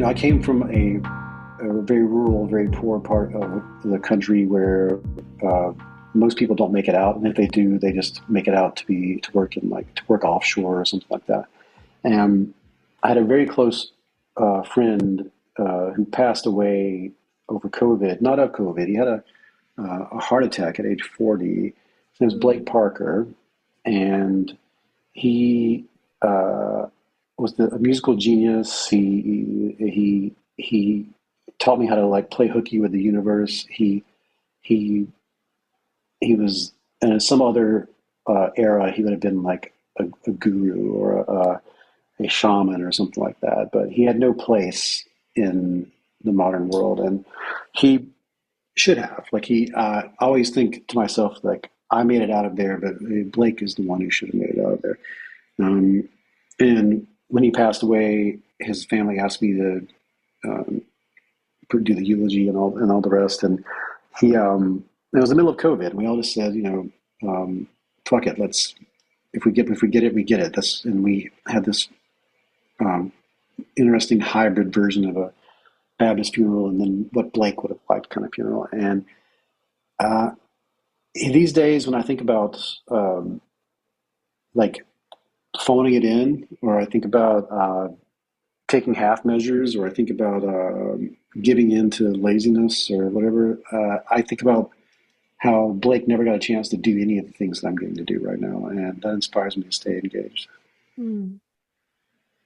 I came from a very rural, very poor part of the country where uh, most people don't make it out, and if they do, they just make it out to work in to work offshore or something like that. And I had a very close friend who passed away over COVID, not of COVID. He had a heart attack at age 40. His name was Blake Mm. Parker, and he was a musical genius. He taught me how to play hooky with the universe. He he was in some other era. He would have been like a guru or a shaman or something like that. But he had no place in the modern world, and he should have. I always think to myself, like, I made it out of there, but Blake is the one who should have made it out of there. Um, and when he passed away, his family asked me to um, do the eulogy and all the rest. And it was the middle of COVID, and we all just said, fuck it, let's if we get it, we get it. And we had this um, interesting hybrid version of a Baptist funeral, and then what Blake would have liked kind of funeral. And uh, these days, when I think about like phoning it in, or I think about taking half measures, or I think about giving in to laziness or whatever, I think about how Blake never got a chance to do any of the things that I'm getting to do right now, and that inspires me to stay engaged. Mm.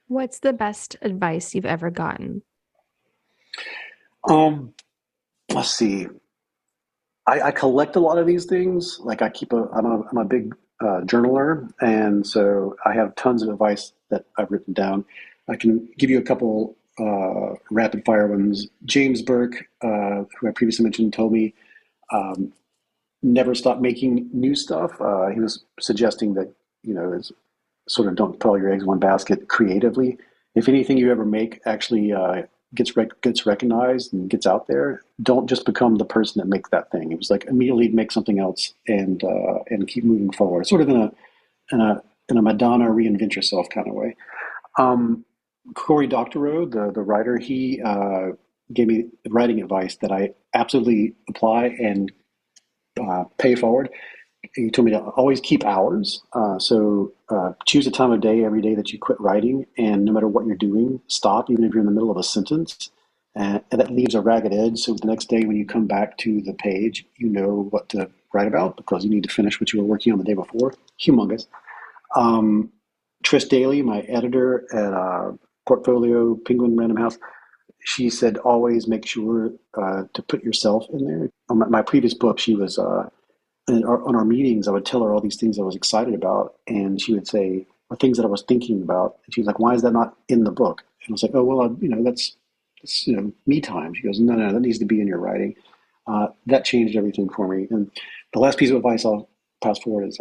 What's the best advice you've ever gotten? Um, let's see. I collect a lot of these things. Like I'm a big journaler, and so I have tons of advice that I've written down. I can give you a couple rapid fire ones. James Burke, who I previously mentioned, told me um, never stop making new stuff. He was suggesting that it's sort of don't put all your eggs in one basket creatively. If anything you ever make actually gets recognized and gets out there, don't just become the person that makes that thing. It was like immediately make something else and keep moving forward, sort of in a in a Madonna reinvent yourself kind of way. Um, Cory Doctorow, the writer, he gave me writing advice that I absolutely apply and pay forward. He told me to always keep hours. Choose a time of day every day that you quit writing, and no matter what you're doing, stop, even if you're in the middle of a sentence. And that leaves a ragged edge. So the next day when you come back to the page, you know what to write about because you need to finish what you were working on the day before. Humongous. Um, Trish Daly, my editor at Portfolio Penguin Random House, she said always make sure to put yourself in there. On my previous book, she was and on our meetings, I would tell her all these things I was excited about, and she would say, or things that I was thinking about, and she was like, "Why is that not in the book?" And I was like, "Oh well, that's me time." She goes, "No, no, that needs to be in your writing." That changed everything for me. And the last piece of advice I'll pass forward is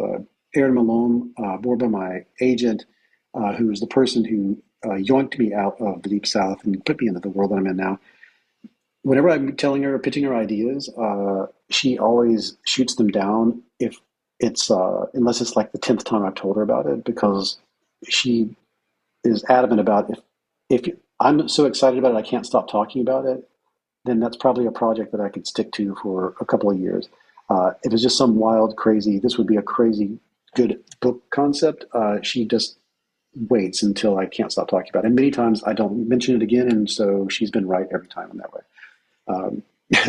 Aaron Malone, board by my agent, who is the person who yoinked me out of the deep south and put me into the world that I'm in now. Whenever I'm telling her or pitching her ideas, she always shoots them down if it's unless it's like the 10th time I've told her about it, because she is adamant about if I'm so excited about it I can't stop talking about it, then that's probably a project that I could stick to for a couple of years. If it's just some wild, crazy, this would be a crazy good book concept, she just waits until I can't stop talking about it. And many times I don't mention it again, and so she's been right every time in that way. Um,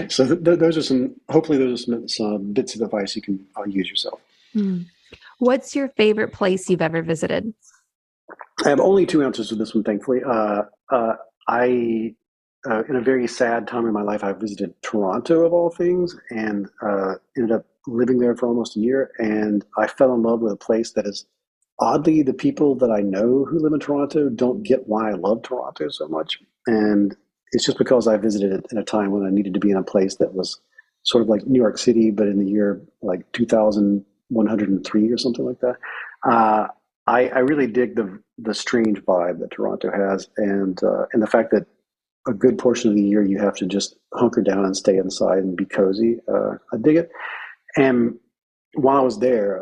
those are hopefully those are some bits of advice you can use yourself. Mm. What's your favorite place you've ever visited? I have only two answers to this one, thankfully. I, in a very sad time in my life, I visited Toronto of all things, and ended up living there for almost a year. And I fell in love with a place that is oddly the people that I know who live in Toronto don't get why I love Toronto so much. And it's just because I visited it in a time when I needed to be in a place that was sort of like New York City, but in the year like 2103 or something like that. Uh, I really dig the strange vibe that Toronto has, and the fact that a good portion of the year you have to just hunker down and stay inside and be cozy. I dig it. And while I was there,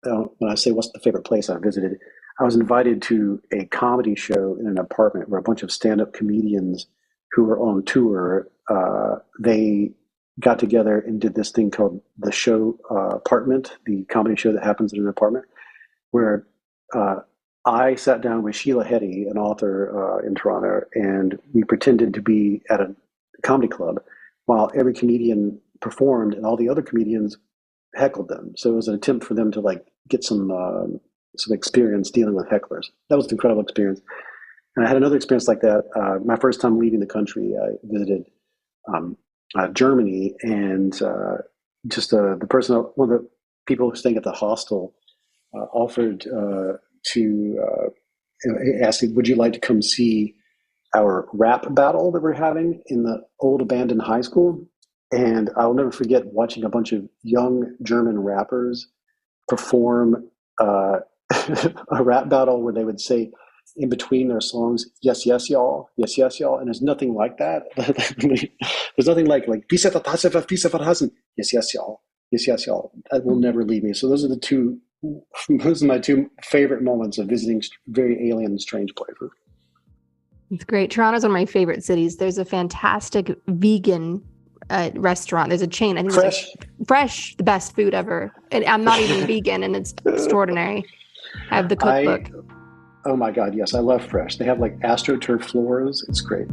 when I say what's the favorite place I visited, I was invited to a comedy show in an apartment where a bunch of stand-up comedians who were on tour, they got together and did this thing called the show apartment, the comedy show that happens in an apartment, where uh, I sat down with Sheila Heti, an author in Toronto, and we pretended to be at a comedy club while every comedian performed and all the other comedians heckled them. So it was an attempt for them to like get some experience dealing with hecklers. That was an incredible experience. And I had another experience like that. My first time leaving the country, I visited um, Germany, and just the person, one of the people staying at the hostel, offered to ask, "Would you like to come see our rap battle that we're having in the old abandoned high school?" And I'll never forget watching a bunch of young German rappers perform a rap battle where they would say in between their songs, "Yes, yes, y'all, yes, yes, y'all," and there's nothing like that. There's nothing like "Peace out, peace out, yes, yes, y'all, yes, yes, y'all." That will never leave me. So those are the two. Those are my two favorite moments of visiting very alien and strange places. It's great. Toronto's one of my favorite cities. There's a fantastic vegan restaurant. There's a chain. I think it's Fresh. like Fresh, the best food ever. And I'm not even vegan, and it's extraordinary. I have the cookbook. Oh my God, yes, I love Fresh. They have like AstroTurf floors. It's great.